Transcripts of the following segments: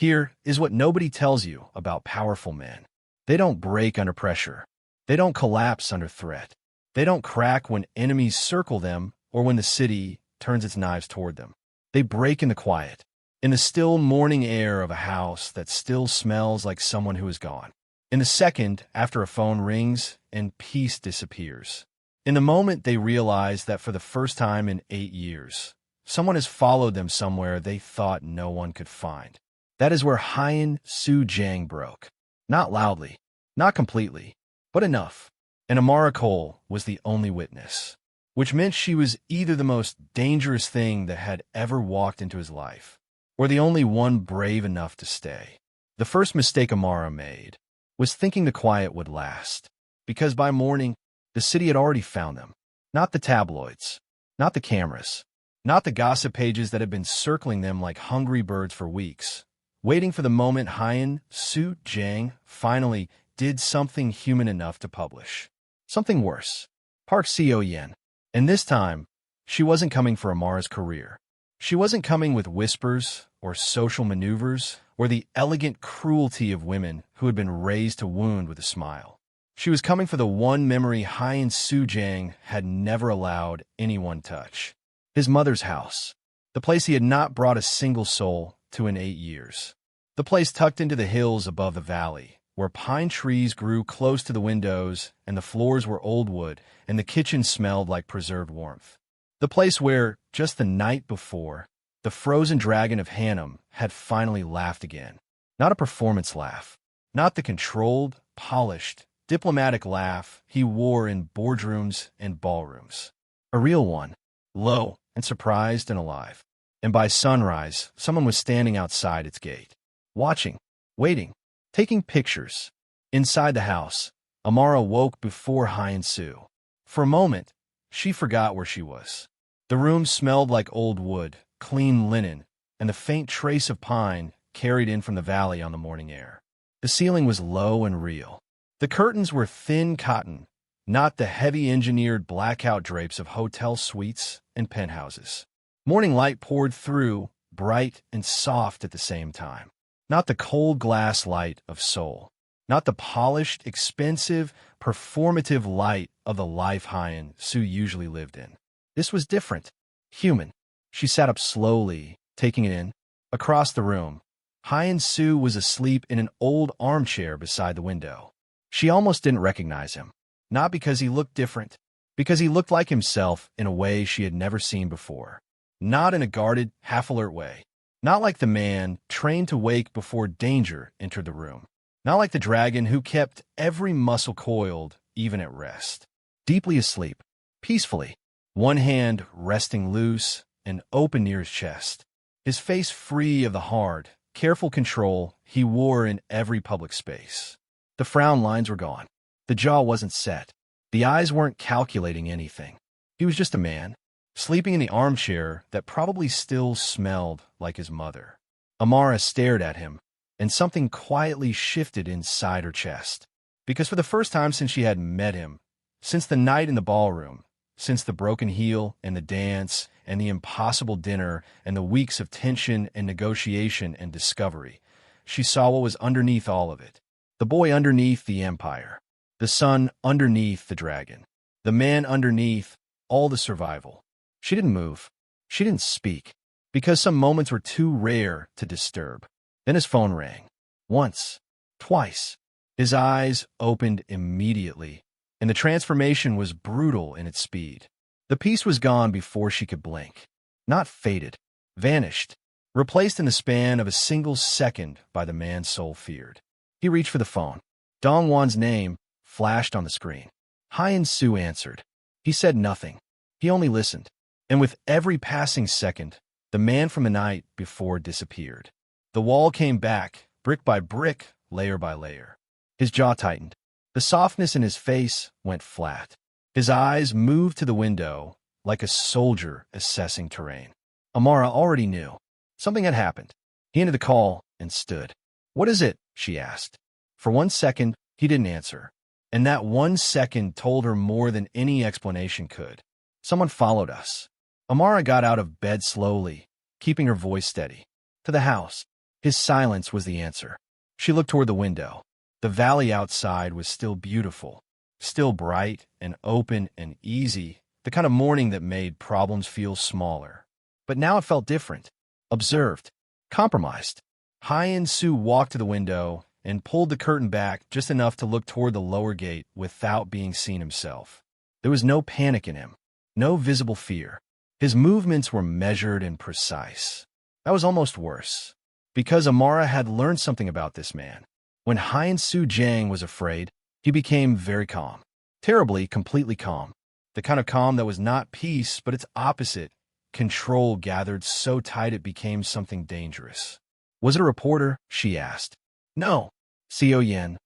Here is what nobody tells you about powerful men. They don't break under pressure. They don't collapse under threat. They don't crack when enemies circle them or when the city turns its knives toward them. They break in the quiet, in the still morning air of a house that still smells like someone who is gone. In the second after a phone rings and peace disappears. In the moment they realize that for the first time in 8 years, someone has followed them somewhere they thought no one could find. That is where Hyan Su Jang broke. Not loudly, not completely, but enough. And Amara Cole was the only witness, which meant she was either the most dangerous thing that had ever walked into his life, or the only one brave enough to stay. The first mistake Amara made was thinking the quiet would last, because by morning, the city had already found them. Not the tabloids, not the cameras, not the gossip pages that had been circling them like hungry birds for weeks, waiting for the moment Hyan Su Jang finally did something human enough to publish. Something worse. Park Seo-yen. And this time, she wasn't coming for Amara's career. She wasn't coming with whispers or social maneuvers or the elegant cruelty of women who had been raised to wound with a smile. She was coming for the one memory Hyan Su Jang had never allowed anyone touch. His mother's house. The place he had not brought a single soul to in 8 years. The place tucked into the hills above the valley, where pine trees grew close to the windows and the floors were old wood and the kitchen smelled like preserved warmth. The place where, just the night before, the frozen dragon of Hanam had finally laughed again. Not a performance laugh. Not the controlled, polished, diplomatic laugh he wore in boardrooms and ballrooms. A real one, low and surprised and alive. And by sunrise, someone was standing outside its gate, watching, waiting, taking pictures. Inside the house, Amara woke before Hyan Su. For a moment, she forgot where she was. The room smelled like old wood, clean linen, and the faint trace of pine carried in from the valley on the morning air. The ceiling was low and real. The curtains were thin cotton, not the heavy engineered blackout drapes of hotel suites and penthouses. Morning light poured through, bright and soft at the same time. Not the cold glass light of Seoul. Not the polished, expensive, performative light of the life Hyan Su usually lived in. This was different, human. She sat up slowly, taking it in. Across the room, Hyan Su was asleep in an old armchair beside the window. She almost didn't recognize him. Not because he looked different, because he looked like himself in a way she had never seen before. Not in a guarded, half-alert way. Not like the man trained to wake before danger entered the room. Not like the dragon who kept every muscle coiled, even at rest. Deeply asleep, peacefully, one hand resting loose and open near his chest. His face free of the hard, careful control he wore in every public space. The frown lines were gone. The jaw wasn't set. The eyes weren't calculating anything. He was just a man, sleeping in the armchair that probably still smelled like his mother. Amara stared at him, and something quietly shifted inside her chest. Because for the first time since she had met him, since the night in the ballroom, since the broken heel and the dance and the impossible dinner and the weeks of tension and negotiation and discovery, she saw what was underneath all of it. The boy underneath the empire. The son underneath the dragon. The man underneath all the survival. She didn't move. She didn't speak, because some moments were too rare to disturb. Then his phone rang. Once. Twice. His eyes opened immediately, and the transformation was brutal in its speed. The peace was gone before she could blink. Not faded. Vanished. Replaced in the span of a single second by the man Seoul feared. He reached for the phone. Dongwon's name flashed on the screen. Hyan Su answered. He said nothing. He only listened. And with every passing second, the man from the night before disappeared. The wall came back, brick by brick, layer by layer. His jaw tightened. The softness in his face went flat. His eyes moved to the window like a soldier assessing terrain. Amara already knew. Something had happened. He ended the call and stood. "What is it?" she asked. For 1 second, he didn't answer. And that 1 second told her more than any explanation could. Someone followed us. Amara got out of bed slowly, keeping her voice steady. To the house. His silence was the answer. She looked toward the window. The valley outside was still beautiful, still bright and open and easy, the kind of morning that made problems feel smaller. But now it felt different, observed, compromised. Hyan Su walked to the window and pulled the curtain back just enough to look toward the lower gate without being seen himself. There was no panic in him, no visible fear. His movements were measured and precise. That was almost worse, because Amara had learned something about this man. When Hyan Su Jang was afraid, he became very calm, terribly, completely calm. The kind of calm that was not peace, but its opposite, control gathered so tight it became something dangerous. Was it a reporter? She asked. No. Seo Yen.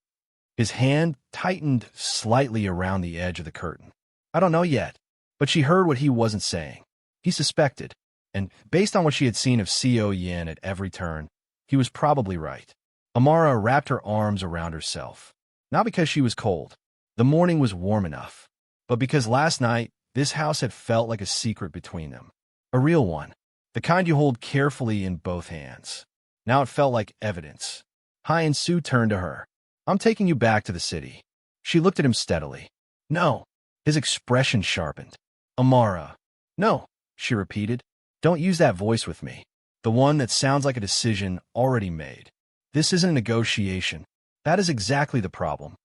His hand tightened slightly around the edge of the curtain. I don't know yet, but she heard what he wasn't saying. He suspected, and based on what she had seen of Seo Yen at every turn, he was probably right. Amara wrapped her arms around herself. Not because she was cold. The morning was warm enough. But because last night, this house had felt like a secret between them. A real one. The kind you hold carefully in both hands. Now it felt like evidence. Hyan Su turned to her. I'm taking you back to the city. She looked at him steadily. No. His expression sharpened. Amara. No, she repeated. Don't use that voice with me. The one that sounds like a decision already made. This isn't a negotiation. That is exactly the problem.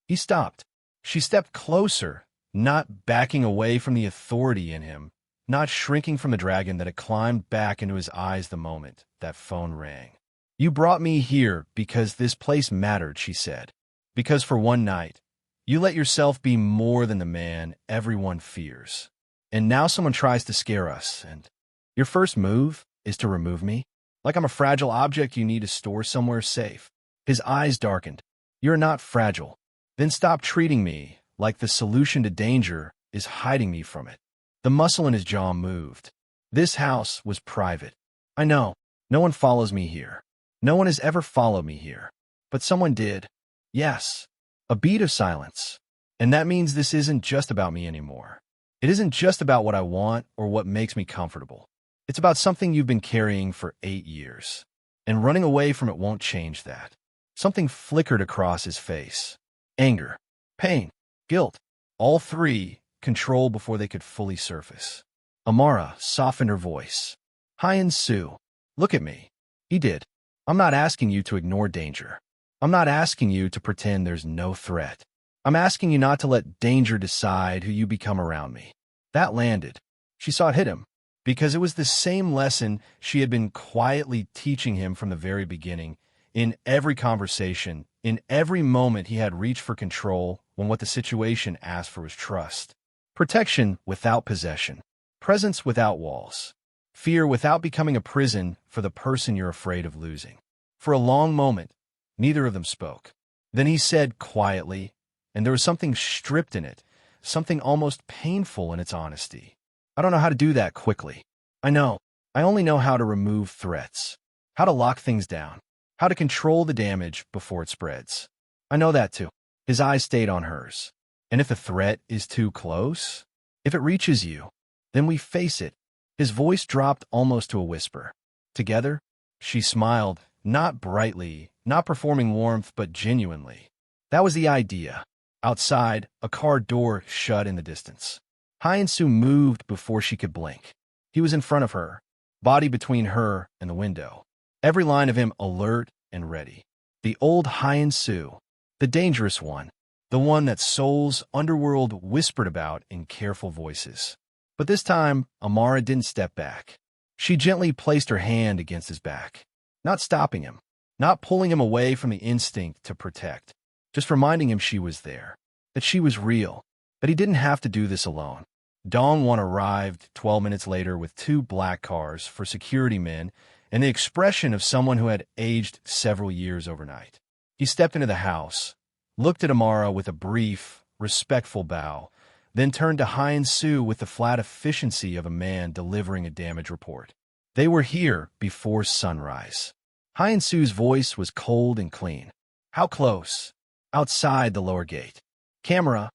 He stopped. She stepped closer, not backing away from the authority in him, not shrinking from the dragon that had climbed back into his eyes the moment that phone rang. You brought me here because this place mattered, she said. Because for one night, you let yourself be more than the man everyone fears. And now someone tries to scare us, and your first move is to remove me? Like I'm a fragile object you need to store somewhere safe. His eyes darkened. You're not fragile. Then stop treating me like the solution to danger is hiding me from it. The muscle in his jaw moved. This house was private. I know. No one follows me here. No one has ever followed me here. But someone did. Yes. A beat of silence. And that means this isn't just about me anymore. It isn't just about what I want or what makes me comfortable. It's about something you've been carrying for 8 years. And running away from it won't change that. Something flickered across his face. Anger, pain, guilt. All three control before they could fully surface. Amara softened her voice. Hyan Su, look at me. He did. I'm not asking you to ignore danger. I'm not asking you to pretend there's no threat. I'm asking you not to let danger decide who you become around me. That landed. She saw it hit him, because it was the same lesson she had been quietly teaching him from the very beginning. In every conversation, in every moment he had reached for control when what the situation asked for was trust. Protection without possession. Presence without walls. Fear without becoming a prison for the person you're afraid of losing. For a long moment, neither of them spoke. Then he said quietly, and there was something stripped in it, something almost painful in its honesty. I don't know how to do that quickly. I know. I only know how to remove threats, how to lock things down, how to control the damage before it spreads. I know that too. His eyes stayed on hers. And if the threat is too close, if it reaches you, then we face it. His voice dropped almost to a whisper. Together, she smiled, not brightly, not performing warmth, but genuinely. That was the idea. Outside, a car door shut in the distance. Hyan Su moved before she could blink. He was in front of her, body between her and the window. Every line of him alert and ready. The old Hyan Su, the dangerous one, the one that Seoul's Underworld whispered about in careful voices. But this time, Amara didn't step back. She gently placed her hand against his back, not stopping him, not pulling him away from the instinct to protect, just reminding him she was there, that she was real, that he didn't have to do this alone. Dongwon arrived 12 minutes later with 2 black cars for security men and the expression of someone who had aged several years overnight. He stepped into the house, looked at Amara with a brief, respectful bow, then turned to Hyan Su with the flat efficiency of a man delivering a damage report. They were here before sunrise. Hyan Su's voice was cold and clean. How close? Outside the lower gate. Camera?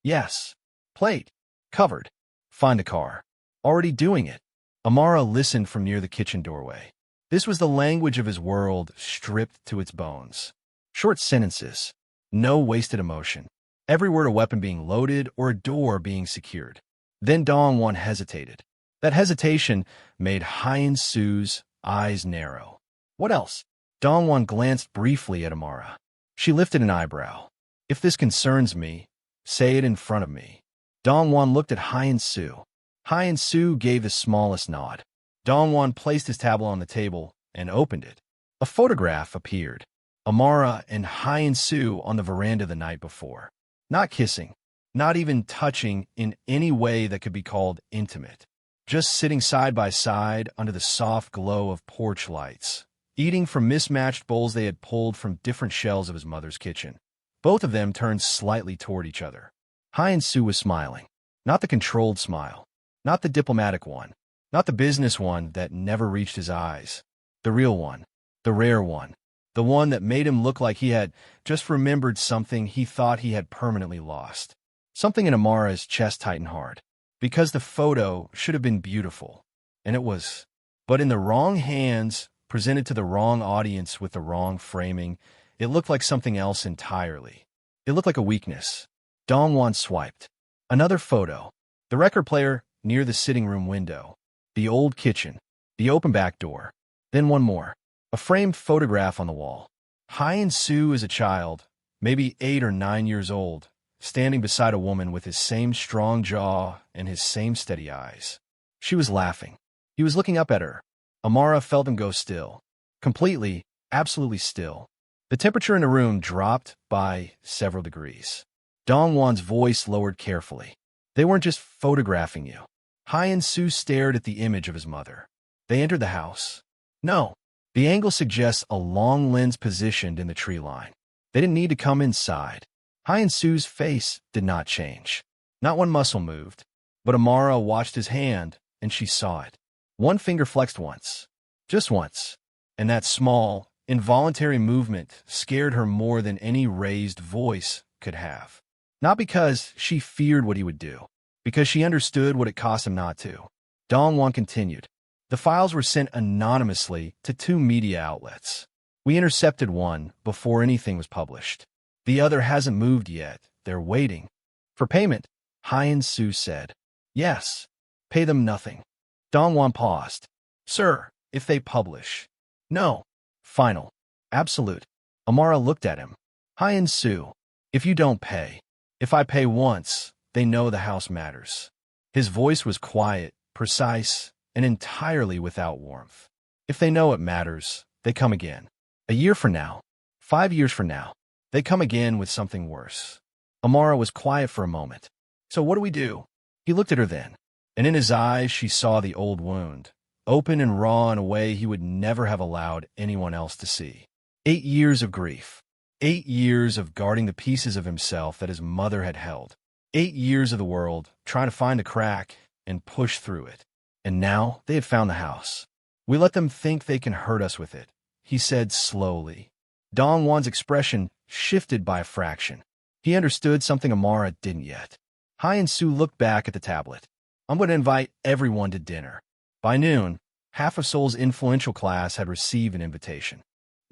Yes. Plate? Covered. Find a car. Already doing it. Amara listened from near the kitchen doorway. This was the language of his world stripped to its bones. Short sentences. No wasted emotion. Every word a weapon being loaded or a door being secured. Then Dong-won hesitated. That hesitation made Hyan Su's eyes narrow. What else? Dong-won glanced briefly at Amara. She lifted an eyebrow. If this concerns me, say it in front of me. Dong-won looked at Hyan Su. Hyan Su gave the smallest nod. Dong-won placed his tablet on the table and opened it. A photograph appeared. Amara and Hyan Su on the veranda the night before. Not kissing, not even touching in any way that could be called intimate. Just sitting side by side under the soft glow of porch lights, eating from mismatched bowls they had pulled from different shelves of his mother's kitchen. Both of them turned slightly toward each other. Hyan Su was smiling. Not the controlled smile. Not the diplomatic one. Not the business one that never reached his eyes. The real one. The rare one. The one that made him look like he had just remembered something he thought he had permanently lost. Something in Amara's chest tightened hard. Because the photo should have been beautiful. And it was. But in the wrong hands, presented to the wrong audience with the wrong framing, it looked like something else entirely. It looked like a weakness. Dong-won swiped. Another photo. The record player near the sitting room window. The old kitchen. The open back door. Then one more. A framed photograph on the wall. Hyan Su as a child, maybe 8 or 9 years old, standing beside a woman with his same strong jaw and his same steady eyes. She was laughing. He was looking up at her. Amara felt him go still. Completely, absolutely still. The temperature in the room dropped by several degrees. Dong-won's voice lowered carefully. They weren't just photographing you. Hyan Su stared at the image of his mother. They entered the house. No. The angle suggests a long lens positioned in the tree line. They didn't need to come inside. Hyan Su's face did not change. Not one muscle moved. But Amara watched his hand, and she saw it. One finger flexed once. Just once. And that small, involuntary movement scared her more than any raised voice could have. Not because she feared what he would do. Because she understood what it cost him not to. Dong-won continued. The files were sent anonymously to 2 media outlets. We intercepted one before anything was published. The other hasn't moved yet. They're waiting. For payment, Hyan Su said. Yes. Pay them nothing. Dong-won paused. Sir, if they publish. No. Final. Absolute. Amara looked at him. Hyan Su, if you don't pay. If I pay once, they know the house matters. His voice was quiet, precise, and entirely without warmth. If they know it matters, they come again. A year from now, 5 years from now, they come again with something worse. Amara was quiet for a moment. So what do we do? He looked at her then, and in his eyes she saw the old wound, open and raw in a way he would never have allowed anyone else to see. 8 years of grief. 8 years of guarding the pieces of himself that his mother had held. 8 years of the world, trying to find a crack and push through it. And now they had found the house. We let them think they can hurt us with it, he said slowly. Dong-won's expression shifted by a fraction. He understood something Amara didn't yet. Hyan Su looked back at the tablet. I'm going to invite everyone to dinner. By noon, half of Seoul's influential class had received an invitation.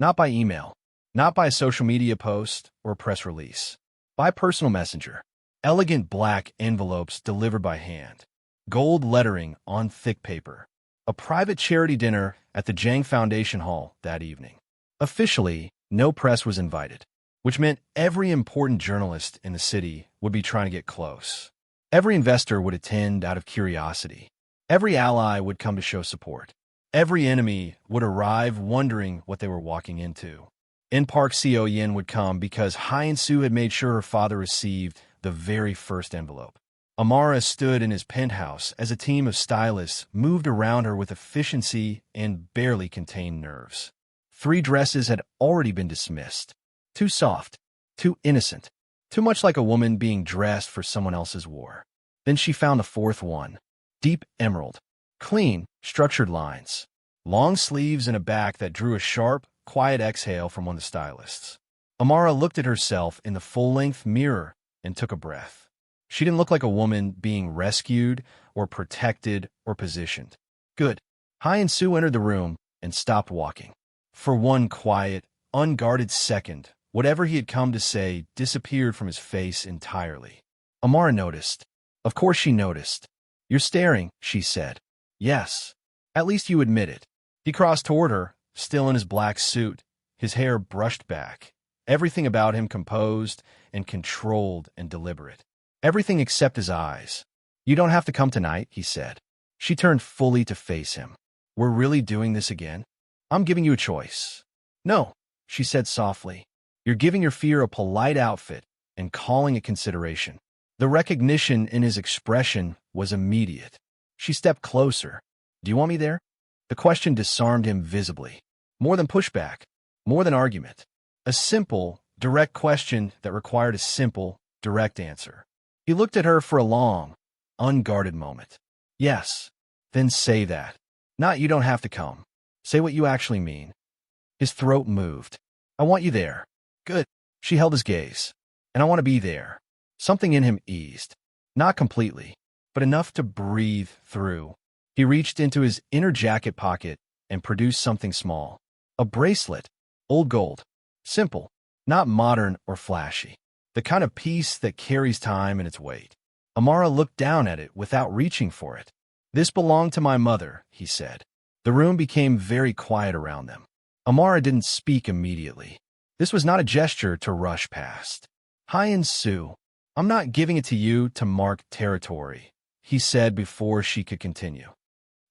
Not by email, not by a social media post or press release. By personal messenger. Elegant black envelopes delivered by hand. Gold lettering on thick paper. A private charity dinner at the Jang Foundation Hall that evening. Officially, no press was invited, which meant every important journalist in the city would be trying to get close. Every investor would attend out of curiosity. Every ally would come to show support. Every enemy would arrive wondering what they were walking into. In Park Seo-yin would come because Hyan Su had made sure her father received the very first envelope. Amara stood in his penthouse as a team of stylists moved around her with efficiency and barely contained nerves. 3 dresses had already been dismissed. Too soft, too innocent, too much like a woman being dressed for someone else's war. Then she found a 4th one. Deep emerald. Clean, structured lines. Long sleeves and a back that drew a sharp, quiet exhale from one of the stylists. Amara looked at herself in the full-length mirror and took a breath. She didn't look like a woman being rescued or protected or positioned. Good. Hyan Su entered the room, and stopped walking. For one quiet, unguarded second, whatever he had come to say disappeared from his face entirely. Amara noticed. Of course she noticed. "You're staring," she said. "Yes. At least you admit it." He crossed toward her, still in his black suit, his hair brushed back, everything about him composed and controlled and deliberate. Everything except his eyes. "You don't have to come tonight," he said. She turned fully to face him. "We're really doing this again? I'm giving you a choice." "No," she said softly. "You're giving your fear a polite outfit and calling it consideration." The recognition in his expression was immediate. She stepped closer. "Do you want me there?" The question disarmed him visibly. More than pushback, more than argument. A simple, direct question that required a simple, direct answer. He looked at her for a long, unguarded moment. "Yes." "Then say that. Not you don't have to come. Say what you actually mean." His throat moved. "I want you there." "Good." She held his gaze. "And I want to be there." Something in him eased. Not completely, but enough to breathe through. He reached into his inner jacket pocket and produced something small. A bracelet. Old gold. Simple. Not modern or flashy. The kind of piece that carries time in its weight. Amara looked down at it without reaching for it. "This belonged to my mother," he said. The room became very quiet around them. Amara didn't speak immediately. This was not a gesture to rush past. "Hyan Su, I'm not giving it to you to mark territory," he said before she could continue.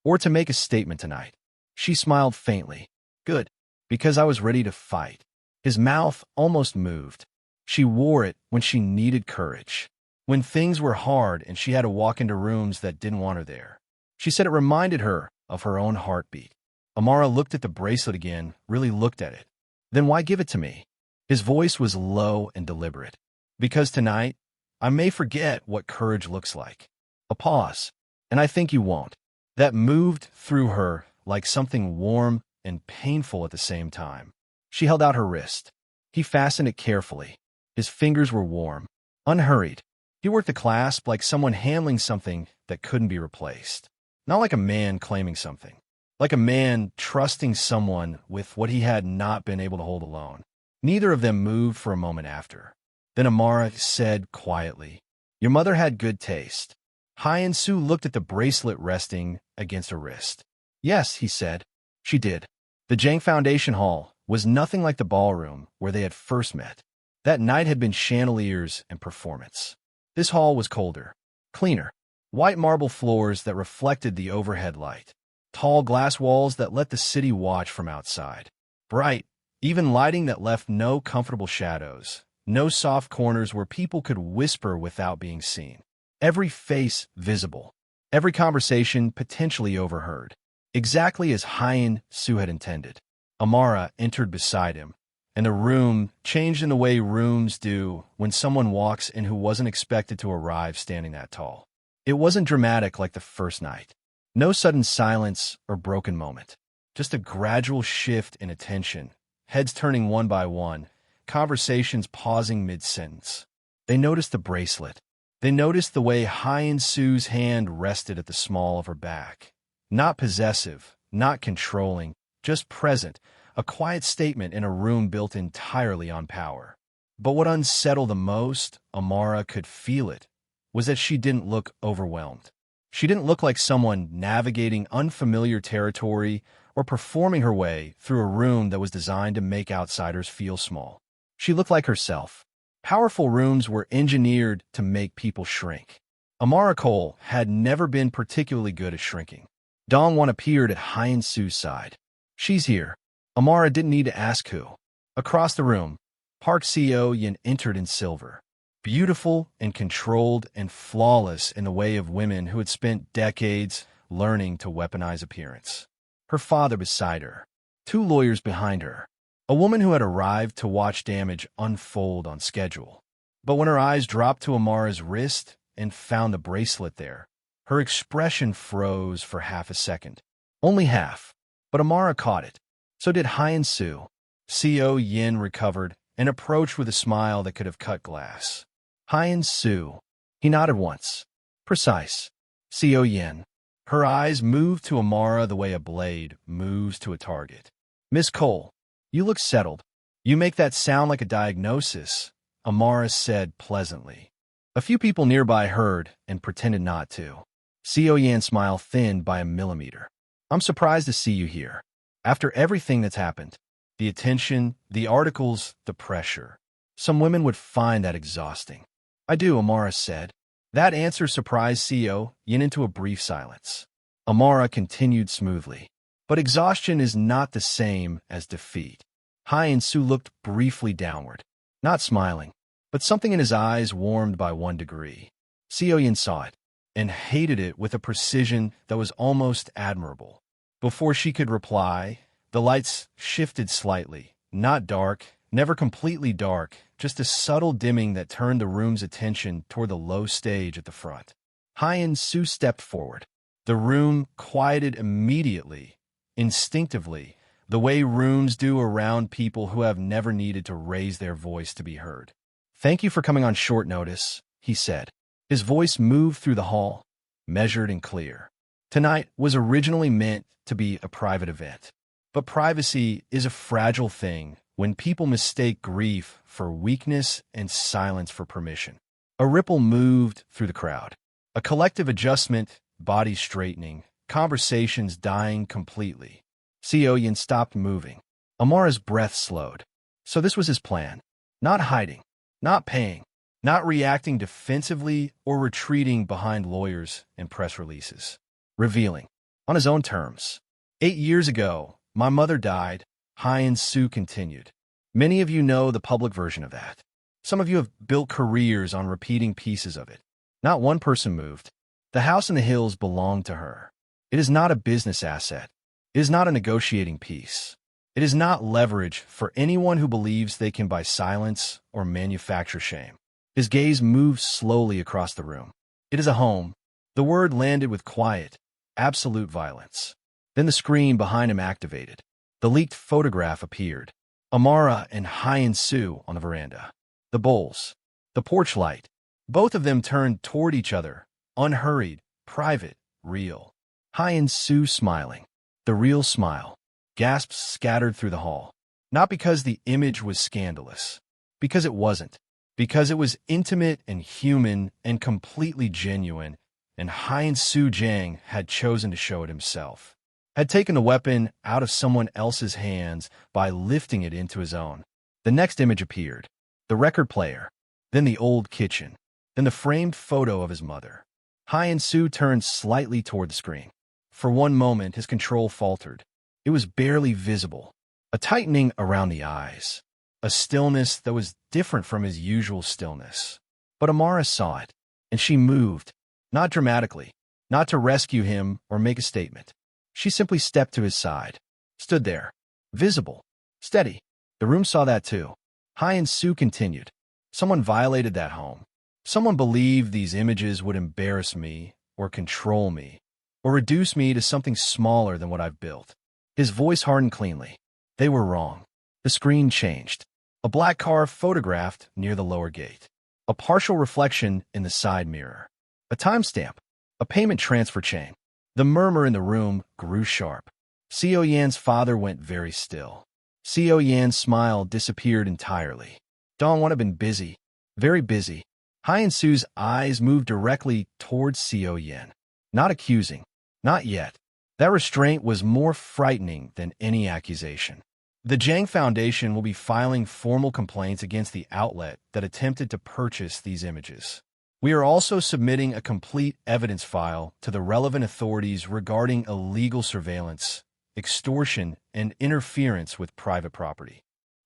"Or to make a statement tonight." She smiled faintly. "Good. Because I was ready to fight." His mouth almost moved. She wore it when she needed courage. When things were hard and she had to walk into rooms that didn't want her there. She said it reminded her of her own heartbeat. Amara looked at the bracelet again, really looked at it. "Then why give it to me?" His voice was low and deliberate. "Because tonight, I may forget what courage looks like." A pause. "And I think you won't." That moved through her like something warm and painful at the same time. She held out her wrist. He fastened it carefully. His fingers were warm, unhurried. He worked the clasp like someone handling something that couldn't be replaced. Not like a man claiming something. Like a man trusting someone with what he had not been able to hold alone. Neither of them moved for a moment after. Then Amara said quietly, "Your mother had good taste." Hyan Su looked at the bracelet resting against her wrist. "Yes," he said. She did. The Jang Foundation Hall was nothing like the ballroom where they had first met. That night had been chandeliers and performance. This hall was colder, cleaner. White marble floors that reflected the overhead light. Tall glass walls that let the city watch from outside. Bright, even lighting that left no comfortable shadows. No soft corners where people could whisper without being seen. Every face visible. Every conversation potentially overheard. Exactly as Hyan Su had intended. Amara entered beside him, and the room changed in the way rooms do when someone walks in who wasn't expected to arrive standing that tall. It wasn't dramatic like the first night. No sudden silence or broken moment. Just a gradual shift in attention, heads turning one by one, conversations pausing mid-sentence. They noticed the bracelet. They noticed the way Hyan Su's hand rested at the small of her back. Not possessive, not controlling, just present, a quiet statement in a room built entirely on power. But what unsettled the most, Amara could feel it, was that she didn't look overwhelmed. She didn't look like someone navigating unfamiliar territory or performing her way through a room that was designed to make outsiders feel small. She looked like herself. Powerful rooms were engineered to make people shrink. Amara Cole had never been particularly good at shrinking. Dongwon appeared at Hyan Su's side. "She's here." Amara didn't need to ask who. Across the room, Park Seo-yin entered in silver. Beautiful and controlled and flawless in the way of women who had spent decades learning to weaponize appearance. Her father beside her. 2 lawyers behind her. A woman who had arrived to watch damage unfold on schedule. But when her eyes dropped to Amara's wrist and found the bracelet there, her expression froze for half a second. Only half. But Amara caught it. So did Hyan Su. Seo-yin recovered and approached with a smile that could have cut glass. "Hyan Su." He nodded once. "Precise." Seo-yin. Her eyes moved to Amara the way a blade moves to a target. "Miss Cole, you look settled. You make that sound like a diagnosis," Amara said pleasantly. A few people nearby heard and pretended not to. Hyan's smile thinned by a millimeter. "I'm surprised to see you here. After everything that's happened, the attention, the articles, the pressure. Some women would find that exhausting." "I do," Amara said. That answer surprised Hyan into a brief silence. Amara continued smoothly. "But exhaustion is not the same as defeat." Hyan Su looked briefly downward, not smiling, but something in his eyes warmed by 1 degree. Hyan saw it, and hated it with a precision that was almost admirable. Before she could reply, the lights shifted slightly, not dark, never completely dark, just a subtle dimming that turned the room's attention toward the low stage at the front. Hyan Su stepped forward. The room quieted immediately, instinctively, the way rooms do around people who have never needed to raise their voice to be heard. "Thank you for coming on short notice," he said. His voice moved through the hall, measured and clear. Tonight was originally meant to be a private event. But privacy is a fragile thing when people mistake grief for weakness and silence for permission. A ripple moved through the crowd. A collective adjustment, bodies straightening, conversations dying completely. Hyan stopped moving. Amara's breath slowed. So this was his plan. Not hiding, not paying, not reacting defensively or retreating behind lawyers and press releases. Revealing, on his own terms. 8 years ago, my mother died, Hyan Su continued. Many of you know the public version of that. Some of you have built careers on repeating pieces of it. Not one person moved. The house in the hills belonged to her. It is not a business asset. It is not a negotiating piece. It is not leverage for anyone who believes they can buy silence or manufacture shame. His gaze moved slowly across the room. It is a home. The word landed with quiet, absolute violence. Then the screen behind him activated. The leaked photograph appeared. Amara and Hyan Su on the veranda. The bowls. The porch light. Both of them turned toward each other, unhurried, private, real. Hyan Su smiling. The real smile. Gasps scattered through the hall. Not because the image was scandalous. Because it wasn't. Because it was intimate and human and completely genuine, and Hyan Su Jang had chosen to show it himself. Had taken the weapon out of someone else's hands by lifting it into his own. The next image appeared. The record player. Then the old kitchen. Then the framed photo of his mother. Hyan Su turned slightly toward the screen. For one moment, his control faltered. It was barely visible. A tightening around the eyes. A stillness that was different from his usual stillness. But Amara saw it, and she moved. Not dramatically. Not to rescue him or make a statement. She simply stepped to his side. Stood there. Visible. Steady. The room saw that too. Hyan Su continued. Someone violated that home. Someone believed these images would embarrass me, or control me, or reduce me to something smaller than what I've built. His voice hardened cleanly. They were wrong. The screen changed. A black car photographed near the lower gate. A partial reflection in the side mirror. A timestamp. A payment transfer chain. The murmur in the room grew sharp. Hyan's father went very still. Hyan's smile disappeared entirely. Dawn would have been busy. Very busy. Hyan Su's eyes moved directly towards Hyan. Not accusing. Not yet. That restraint was more frightening than any accusation. The Jang Foundation will be filing formal complaints against the outlet that attempted to purchase these images. We are also submitting a complete evidence file to the relevant authorities regarding illegal surveillance, extortion, and interference with private property.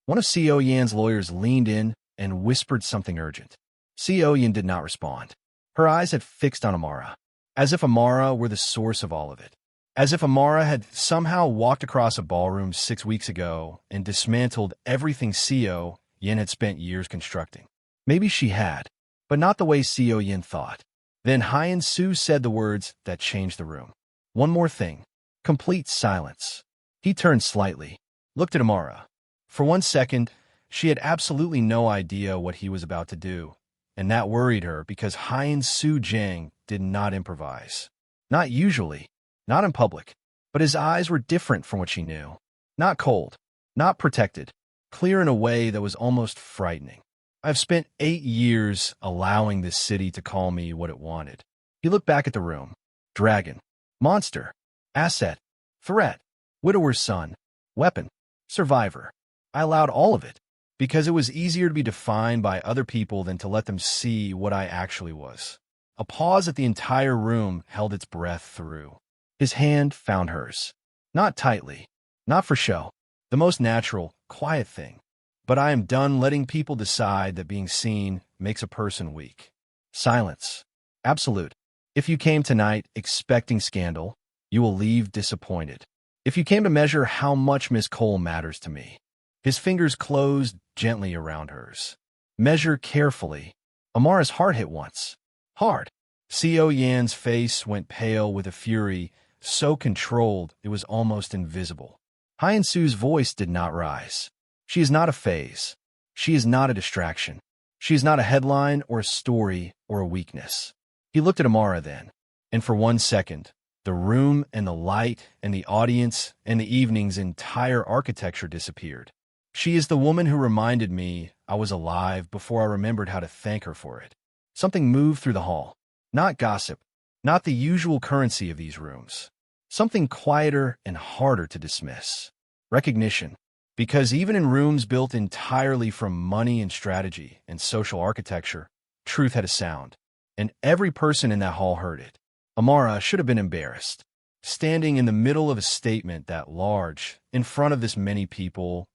One of Hyan's lawyers leaned in and whispered something urgent. Hyan did not respond. Her eyes had fixed on Amara, as if Amara were the source of all of it. As if Amara had somehow walked across a ballroom 6 weeks ago and dismantled everything Hyan had spent years constructing. Maybe she had, but not the way Hyan thought. Then Hyan Su said the words that changed the room. One more thing. Complete silence. He turned slightly, looked at Amara. For 1 second, she had absolutely no idea what he was about to do, and that worried her because Hyan Su Jang did not improvise. Not usually. not in public. But his eyes were different from what she knew. Not cold, not protected, clear in a way that was almost frightening. I've spent 8 years allowing this city to call me what it wanted. He looked back at the room. Dragon, monster, asset, threat, widower's son, weapon, survivor. I allowed all of it because it was easier to be defined by other people than to let them see what I actually was. A pause that the entire room held its breath through. His hand found hers. Not tightly, not for show, the most natural, quiet thing. But I am done letting people decide that being seen makes a person weak. Silence. Absolute. If you came tonight expecting scandal, you will leave disappointed. If you came to measure how much Miss Cole matters to me. His fingers closed gently around hers. Measure carefully. Amara's heart hit once. Hard. Hyan's face went pale with a fury so controlled it was almost invisible. Hyan Su's voice did not rise. She is not a phase. She is not a distraction. She is not a headline or a story or a weakness. He looked at Amara then, and for 1 second, the room and the light and the audience and the evening's entire architecture disappeared. She is the woman who reminded me I was alive before I remembered how to thank her for it. Something moved through the hall. Not gossip, not the usual currency of these rooms. Something quieter and harder to dismiss. Recognition. Because even in rooms built entirely from money and strategy and social architecture, truth had a sound. And every person in that hall heard it. Amara should have been embarrassed. Standing in the middle of a statement that large, in front of this many people,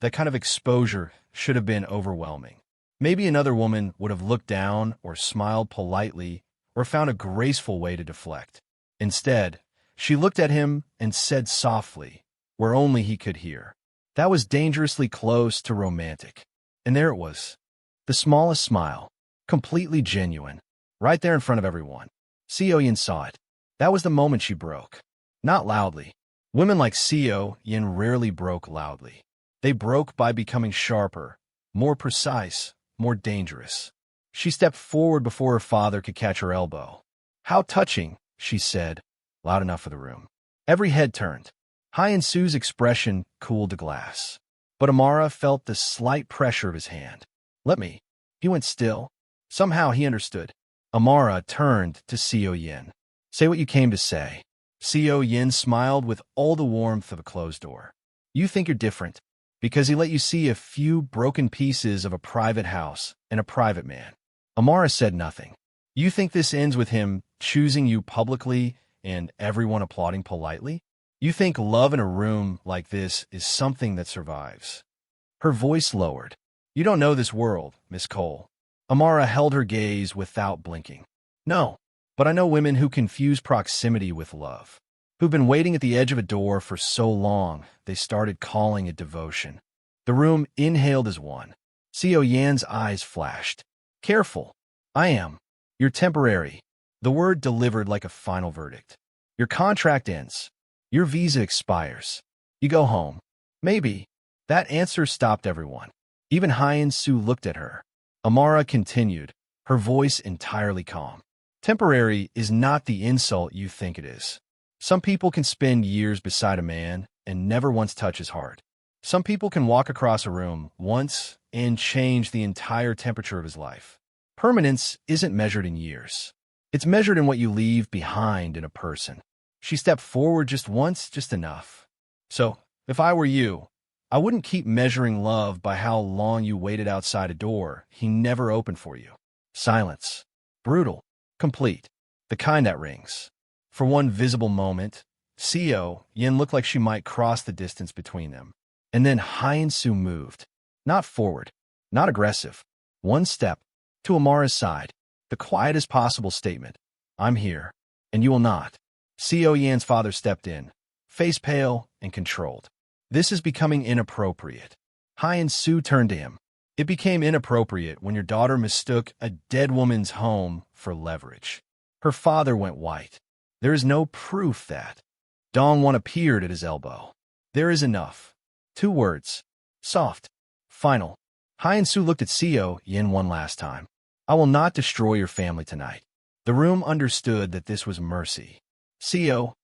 that kind of exposure should have been overwhelming. Maybe another woman would have looked down or smiled politely or found a graceful way to deflect. Instead, she looked at him and said softly, where only he could hear. That was dangerously close to romantic. And there it was. The smallest smile, completely genuine, right there in front of everyone. Hyan saw it. That was the moment she broke. Not loudly. Women like Hyan rarely broke loudly. They broke by becoming sharper, more precise, more dangerous. She stepped forward before her father could catch her elbow. How touching, she said, loud enough for the room. Every head turned. Hyan Su's expression cooled to glass. But Amara felt the slight pressure of his hand. Let me. He went still. Somehow he understood. Amara turned to Hyan. Say what you came to say. Hyan smiled with all the warmth of a closed door. You think you're different because he let you see a few broken pieces of a private house and a private man. Amara said nothing. You think this ends with him choosing you publicly and everyone applauding politely? You think love in a room like this is something that survives. Her voice lowered. You don't know this world, Miss Cole. Amara held her gaze without blinking. No, but I know women who confuse proximity with love, who've been waiting at the edge of a door for so long they started calling it devotion. The room inhaled as one. Hyan's eyes flashed. Careful. I am. You're temporary. The word delivered like a final verdict. Your contract ends. Your visa expires. You go home. Maybe. That answer stopped everyone. Even Hyan Su looked at her. Amara continued, her voice entirely calm. Temporary is not the insult you think it is. Some people can spend years beside a man and never once touch his heart. Some people can walk across a room once and change the entire temperature of his life. Permanence isn't measured in years. It's measured in what you leave behind in a person. She stepped forward just once, just enough. So, if I were you, I wouldn't keep measuring love by how long you waited outside a door he never opened for you. Silence. Brutal. Complete. The kind that rings. For one visible moment, Hyan looked like she might cross the distance between them. And then Hyan Su moved. Not forward. Not aggressive. One step. To Amara's side. The quietest possible statement. I'm here. And you will not. Hyan's father stepped in. Face pale and controlled. This is becoming inappropriate. Hyan Su turned to him. It became inappropriate when your daughter mistook a dead woman's home for leverage. Her father went white. There is no proof that. Dong-won appeared at his elbow. There is enough. 2 words. Soft. Final. Hyan Su looked at Hyan one last time. I will not destroy your family tonight. The room understood that this was mercy.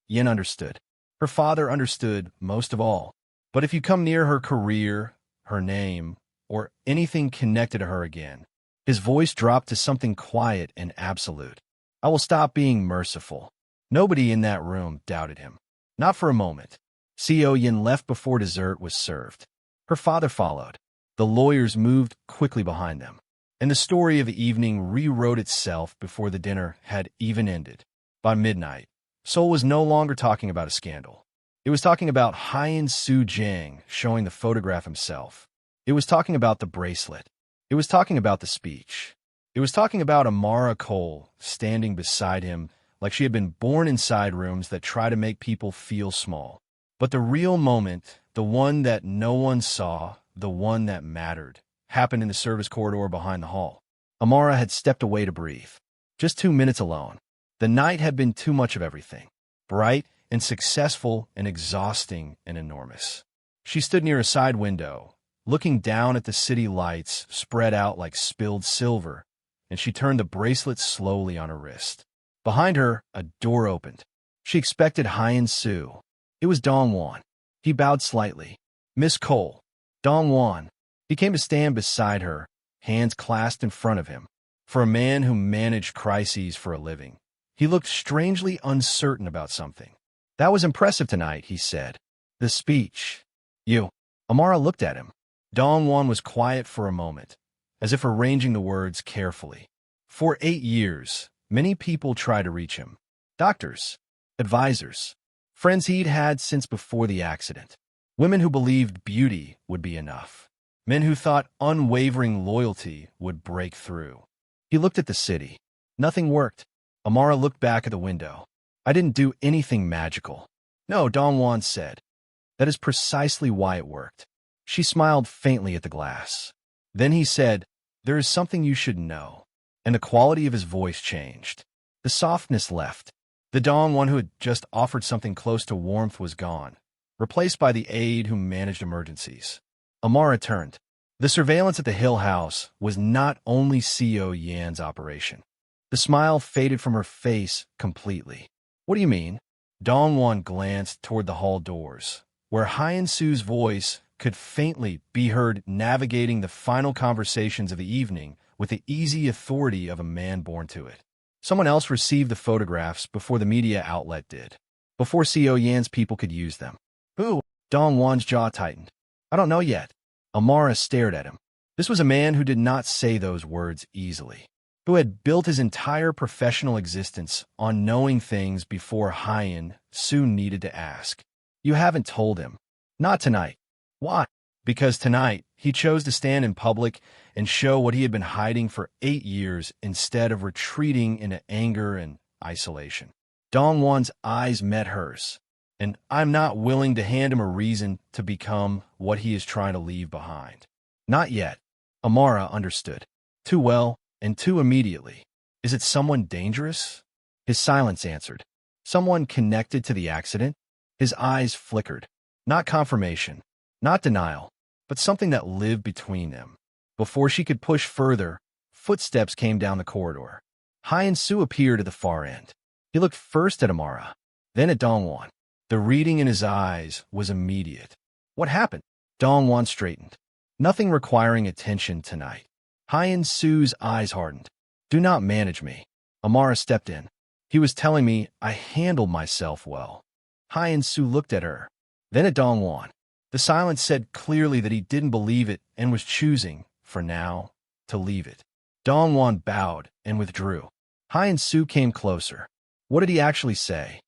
Yin understood. Her father understood most of all. But if you come near her career, her name, or anything connected to her again, his voice dropped to something quiet and absolute. I will stop being merciful. Nobody in that room doubted him. Not for a moment. Co Yin left before dessert was served. Her father followed. The lawyers moved quickly behind them. And the story of the evening rewrote itself before the dinner had even ended. By midnight, Seoul was no longer talking about a scandal. It was talking about Hyan Su Jang showing the photograph himself. It was talking about the bracelet. It was talking about the speech. It was talking about Amara Cole standing beside him like she had been born inside rooms that try to make people feel small. But the real moment, the one that no one saw, the one that mattered, happened in the service corridor behind the hall. Amara had stepped away to breathe. Just 2 minutes alone. The night had been too much of everything. Bright and successful and exhausting and enormous. She stood near a side window, looking down at the city lights spread out like spilled silver, and she turned the bracelet slowly on her wrist. Behind her, a door opened. She expected Hyan Su. It was Dongwon. He bowed slightly. Miss Cole. Dongwon. He came to stand beside her, hands clasped in front of him. For a man who managed crises for a living, he looked strangely uncertain about something. That was impressive tonight, he said. The speech. You. Amara looked at him. Dongwon was quiet for a moment, as if arranging the words carefully. For 8 years, many people tried to reach him. Doctors, advisors, friends he'd had since before the accident. Women who believed beauty would be enough. Men who thought unwavering loyalty would break through. He looked at the city. Nothing worked. Amara looked back at the window. I didn't do anything magical. No, Dongwon said. That is precisely why it worked. She smiled faintly at the glass. Then he said, there is something you should know. And the quality of his voice changed. The softness left. The Dongwon who had just offered something close to warmth was gone, replaced by the aide who managed emergencies. Amara turned. The surveillance at the Hill House was not only Co Yan's operation. The smile faded from her face completely. What do you mean? Dongwon glanced toward the hall doors, where Hyan Su's voice could faintly be heard navigating the final conversations of the evening with the easy authority of a man born to it. Someone else received the photographs before the media outlet did, before Co Yan's people could use them. Who? Dongwon's jaw tightened. I don't know yet. Amara stared at him. This was a man who did not say those words easily, who had built his entire professional existence on knowing things before Hyan Su needed to ask. You haven't told him. Not tonight. Why? Because tonight, he chose to stand in public and show what he had been hiding for 8 years instead of retreating into anger and isolation. Dongwon's eyes met hers, and I'm not willing to hand him a reason to become what he is trying to leave behind. Not yet. Amara understood. Too well and too immediately. Is it someone dangerous? His silence answered. Someone connected to the accident? His eyes flickered. Not confirmation, not denial, but something that lived between them. Before she could push further, footsteps came down the corridor. Hyan Su appeared at the far end. He looked first at Amara, then at Dongwon. The reading in his eyes was immediate. What happened? Dongwon straightened. Nothing requiring attention tonight. Hyan Su's eyes hardened. Do not manage me. Amara stepped in. He was telling me I handled myself well. Hyan Su looked at her, then at Dongwon. The silence said clearly that he didn't believe it and was choosing, for now, to leave it. Dongwon bowed and withdrew. Hyan Su came closer. What did he actually say?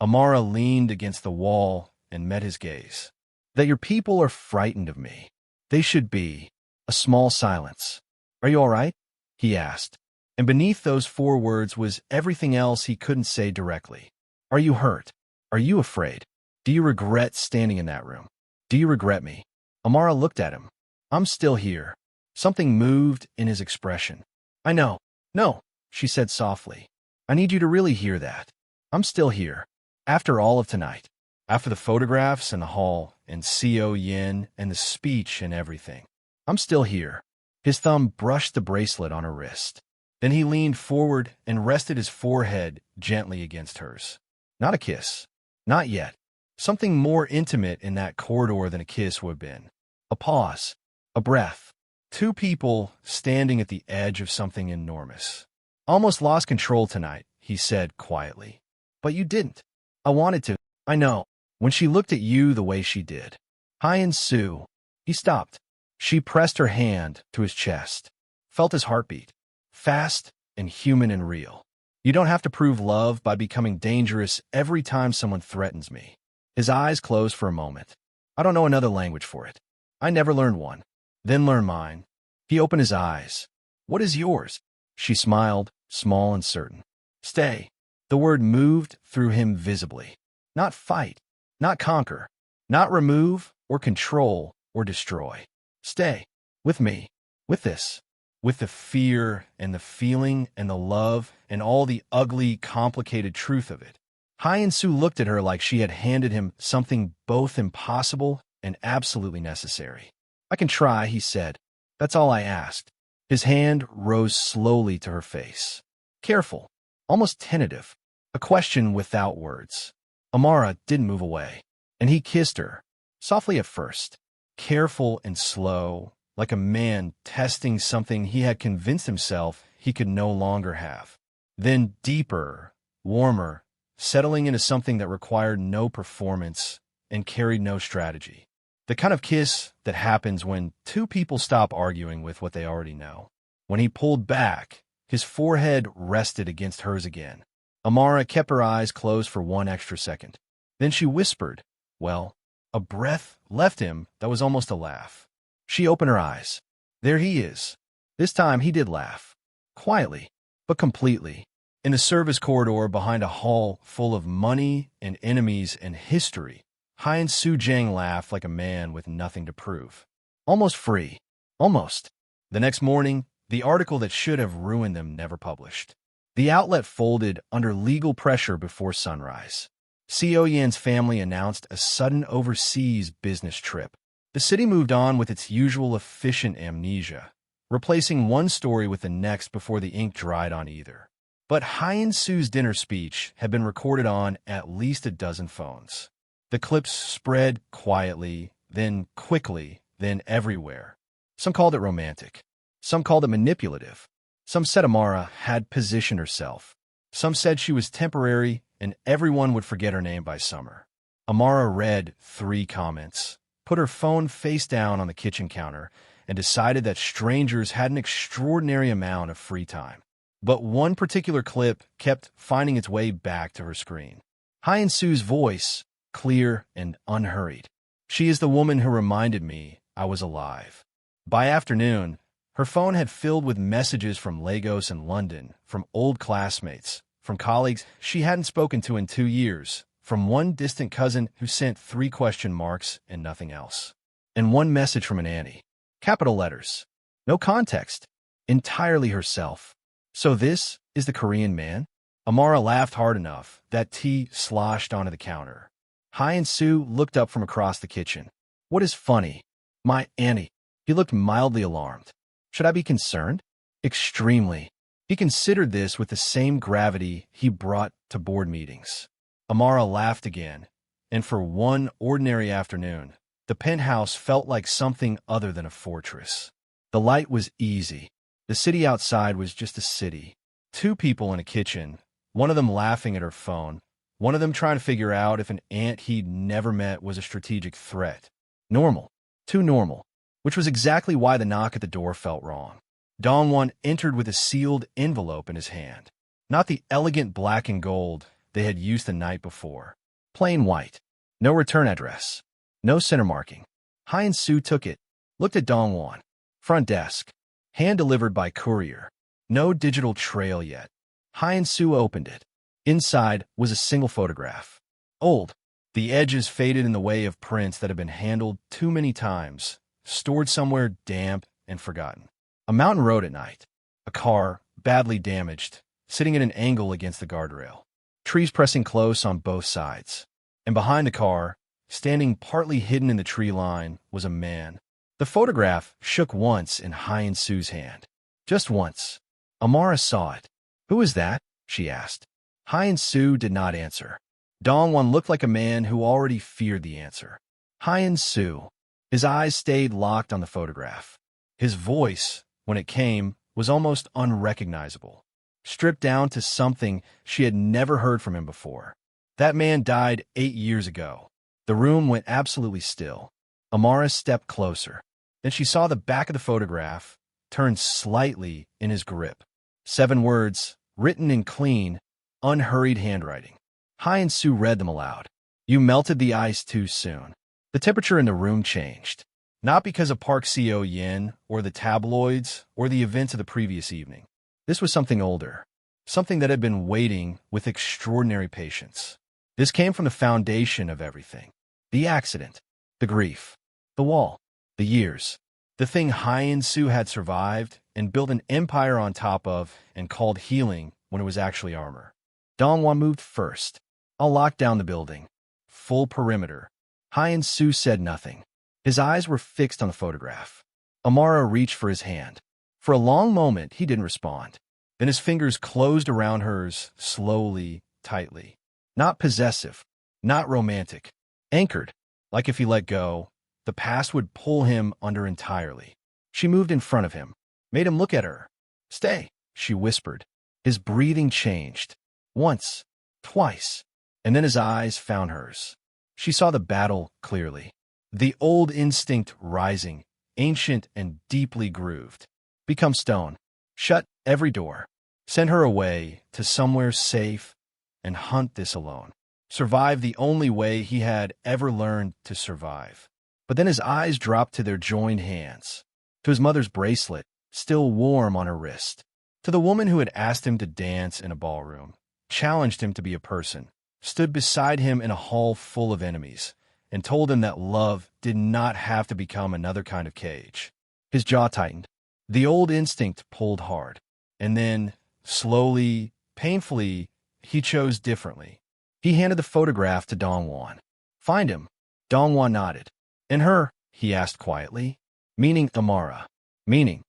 Amara leaned against the wall and met his gaze. That your people are frightened of me. They should be. A small silence. Are you all right? He asked. And beneath those 4 words was everything else he couldn't say directly. Are you hurt? Are you afraid? Do you regret standing in that room? Do you regret me? Amara looked at him. I'm still here. Something moved in his expression. I know. No, she said softly. I need you to really hear that. I'm still here. After all of tonight. After the photographs and the hall and Co Yin and the speech and everything. I'm still here. His thumb brushed the bracelet on her wrist. Then he leaned forward and rested his forehead gently against hers. Not a kiss. Not yet. Something more intimate in that corridor than a kiss would have been. A pause. A breath. Two people standing at the edge of something enormous. Almost lost control tonight, he said quietly. But you didn't. I wanted to. I know. When she looked at you the way she did. Hyan Su. He stopped. She pressed her hand to his chest. Felt his heartbeat. Fast and human and real. You don't have to prove love by becoming dangerous every time someone threatens me. His eyes closed for a moment. I don't know another language for it. I never learned one. Then learn mine. He opened his eyes. What is yours? She smiled, small and certain. Stay. The word moved through him visibly. Not fight. Not conquer. Not remove or control or destroy. Stay. With me. With this. With the fear and the feeling and the love and all the ugly, complicated truth of it. Hyan Su looked at her like she had handed him something both impossible and absolutely necessary. I can try, he said. That's all I asked. His hand rose slowly to her face. Careful, almost tentative, a question without words. Amara didn't move away, and he kissed her, softly at first, careful and slow, like a man testing something he had convinced himself he could no longer have. Then deeper, warmer, settling into something that required no performance and carried no strategy. The kind of kiss that happens when two people stop arguing with what they already know. When he pulled back, his forehead rested against hers again. Amara kept her eyes closed for one extra second. Then she whispered, well, a breath left him that was almost a laugh. She opened her eyes. There he is. This time he did laugh. Quietly, but completely. In the service corridor behind a hall full of money and enemies and history, Hyan Su Jang laughed like a man with nothing to prove. Almost free. Almost. The next morning, the article that should have ruined them never published. The outlet folded under legal pressure before sunrise. Seo Yan's family announced a sudden overseas business trip. The city moved on with its usual efficient amnesia, replacing one story with the next before the ink dried on either. But Hyan Su's dinner speech had been recorded on at least a dozen phones. The clips spread quietly, then quickly, then everywhere. Some called it romantic. Some called it manipulative. Some said Amara had positioned herself. Some said she was temporary and everyone would forget her name by summer. Amara read 3 comments, put her phone face down on the kitchen counter, and decided that strangers had an extraordinary amount of free time. But one particular clip kept finding its way back to her screen. Hyan Su's voice, clear and unhurried. She is the woman who reminded me I was alive. By afternoon, her phone had filled with messages from Lagos and London, from old classmates, from colleagues she hadn't spoken to in 2 years, from one distant cousin who sent 3 question marks and nothing else. And one message from an auntie. Capital letters. No context. Entirely herself. So this is the Korean man? Amara laughed hard enough that tea sloshed onto the counter. Hyan Su looked up from across the kitchen. What is funny? My auntie. He looked mildly alarmed. Should I be concerned? Extremely. He considered this with the same gravity he brought to board meetings. Amara laughed again, and for one ordinary afternoon, the penthouse felt like something other than a fortress. The light was easy. The city outside was just a city. 2 people in a kitchen, one of them laughing at her phone, one of them trying to figure out if an aunt he'd never met was a strategic threat. Normal. Too normal. Which was exactly why the knock at the door felt wrong. Dongwon entered with a sealed envelope in his hand. Not the elegant black and gold they had used the night before. Plain white. No return address. No center marking. Hyan Su took it, looked at Dongwon. Front desk. Hand-delivered by courier. No digital trail yet. Hyan Su opened it. Inside was a single photograph. Old. The edges faded in the way of prints that had been handled too many times, stored somewhere damp and forgotten. A mountain road at night. A car, badly damaged, sitting at an angle against the guardrail. Trees pressing close on both sides. And behind the car, standing partly hidden in the tree line, was a man. The photograph shook once in Hyan Su's hand. Just once. Amara saw it. Who is that? She asked. Hyan Su did not answer. Dongwon looked like a man who already feared the answer. Hyan Su. His eyes stayed locked on the photograph. His voice, when it came, was almost unrecognizable, stripped down to something she had never heard from him before. That man died 8 years ago. The room went absolutely still. Amara stepped closer. Then she saw the back of the photograph turn slightly in his grip. 7 words, written in clean, unhurried handwriting. Hyan Su read them aloud. You melted the ice too soon. The temperature in the room changed. Not because of Park Seo-yin or the tabloids or the events of the previous evening. This was something older, something that had been waiting with extraordinary patience. This came from the foundation of everything. The accident, the grief, the wall, the years. The thing Hyan Su had survived and built an empire on top of and called healing when it was actually armor. Dongwon moved first. I'll lock down the building. Full perimeter. Hyan Su said nothing. His eyes were fixed on the photograph. Amara reached for his hand. For a long moment, he didn't respond. Then his fingers closed around hers, slowly, tightly. Not possessive, not romantic. Anchored, like if he let go, the past would pull him under entirely. She moved in front of him, made him look at her. Stay, she whispered. His breathing changed. Once, twice, and then his eyes found hers. She saw the battle clearly. The old instinct rising, ancient and deeply grooved. Become stone. Shut every door. Send her away to somewhere safe and hunt this alone. Survive the only way he had ever learned to survive. But then his eyes dropped to their joined hands, to his mother's bracelet, still warm on her wrist, to the woman who had asked him to dance in a ballroom, challenged him to be a person, stood beside him in a hall full of enemies, and told him that love did not have to become another kind of cage. His jaw tightened. The old instinct pulled hard. And then, slowly, painfully, he chose differently. He handed the photograph to Dongwon. Find him. Dongwon nodded. And her, he asked quietly. Meaning Amara. Meaning,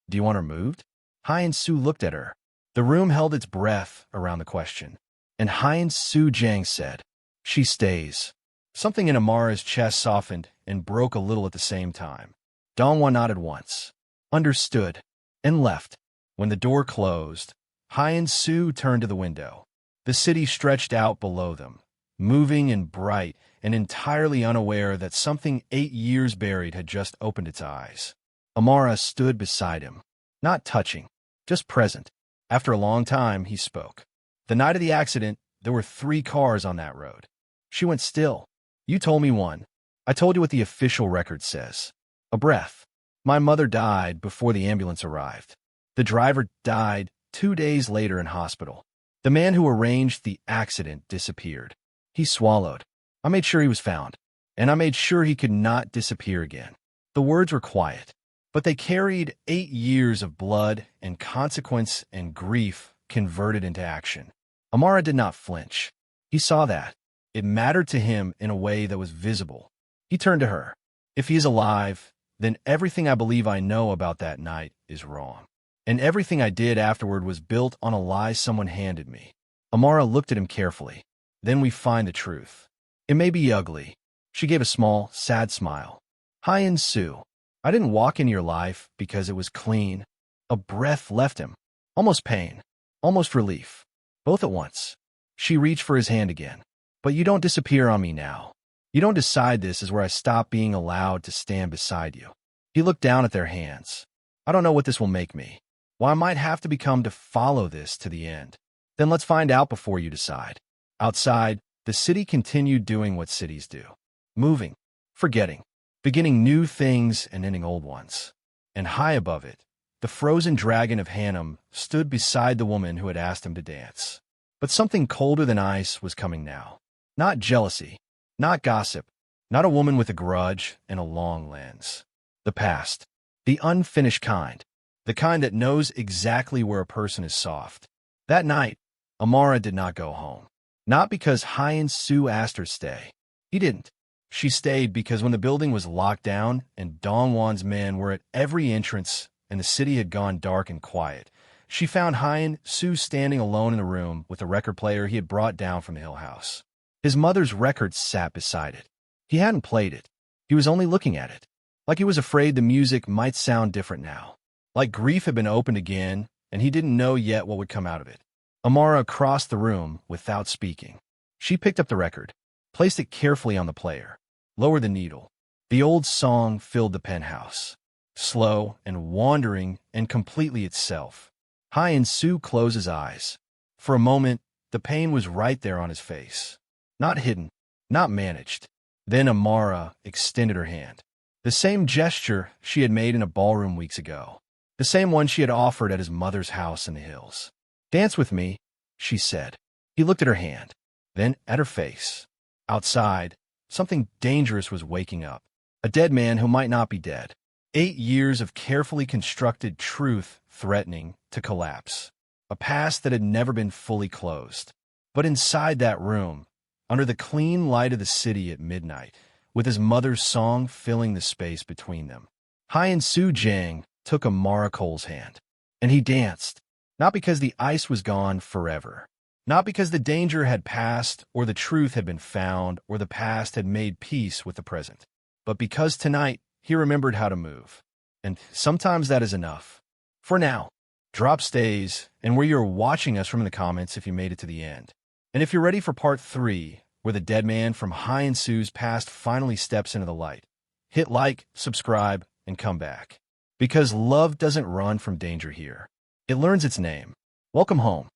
do you want her moved? Hyan Su looked at her. The room held its breath around the question. And Hyan Su Jang said, she stays. Something in Amara's chest softened and broke a little at the same time. Dongwon nodded once, understood, and left. When the door closed, Hyan Su turned to the window. The city stretched out below them, moving and bright and entirely unaware that something 8 years buried had just opened its eyes. Amara stood beside him, not touching, just present. After a long time, he spoke. The night of the accident, there were 3 cars on that road. She went still. You told me one. I told you what the official record says. A breath. My mother died before the ambulance arrived. The driver died 2 days later in hospital. The man who arranged the accident disappeared. He swallowed. I made sure he was found, and I made sure he could not disappear again. The words were quiet, but they carried 8 years of blood and consequence and grief converted into action. Amara did not flinch. He saw that. It mattered to him in a way that was visible. He turned to her. If he is alive, then everything I believe I know about that night is wrong. And everything I did afterward was built on a lie someone handed me. Amara looked at him carefully. Then we find the truth. It may be ugly. She gave a small, sad smile. Hyan Su, I didn't walk into your life because it was clean. A breath left him. Almost pain. Almost relief. Both at once. She reached for his hand again. But you don't disappear on me now. You don't decide this is where I stop being allowed to stand beside you. He looked down at their hands. I don't know what this will make me. Well, I might have to become to follow this to the end. Then let's find out before you decide. Outside, the city continued doing what cities do. Moving, forgetting, beginning new things and ending old ones. And high above it, the frozen dragon of Hanam stood beside the woman who had asked him to dance. But something colder than ice was coming now. Not jealousy, not gossip, not a woman with a grudge and a long lens. The past, the unfinished kind, the kind that knows exactly where a person is soft. That night, Amara did not go home. Not because Hyan Su asked her to stay. He didn't. She stayed because when the building was locked down and Dongwon's men were at every entrance and the city had gone dark and quiet, she found Hyan Su standing alone in the room with a record player he had brought down from the Hill House. His mother's record sat beside it. He hadn't played it. He was only looking at it. Like he was afraid the music might sound different now. Like grief had been opened again, and he didn't know yet what would come out of it. Amara crossed the room without speaking. She picked up the record, placed it carefully on the player, lowered the needle. The old song filled the penthouse, slow and wandering and completely itself. Hyan Su closed his eyes. For a moment, the pain was right there on his face. Not hidden, not managed. Then Amara extended her hand. The same gesture she had made in a ballroom weeks ago. The same one she had offered at his mother's house in the hills. "Dance with me," she said. He looked at her hand, then at her face. Outside, something dangerous was waking up. A dead man who might not be dead. 8 years of carefully constructed truth threatening to collapse. A past that had never been fully closed. But inside that room, under the clean light of the city at midnight, with his mother's song filling the space between them, Hyan Su Jang took Amara Cole's hand. And he danced, not because the ice was gone forever, not because the danger had passed or the truth had been found or the past had made peace with the present, but because tonight he remembered how to move. And sometimes that is enough. For now, drop stays and where you're watching us from in the comments if you made it to the end. And if you're ready for part 3, where the dead man from Hyan Su's past finally steps into the light, hit like, subscribe, and come back. Because love doesn't run from danger here. It learns its name. Welcome home.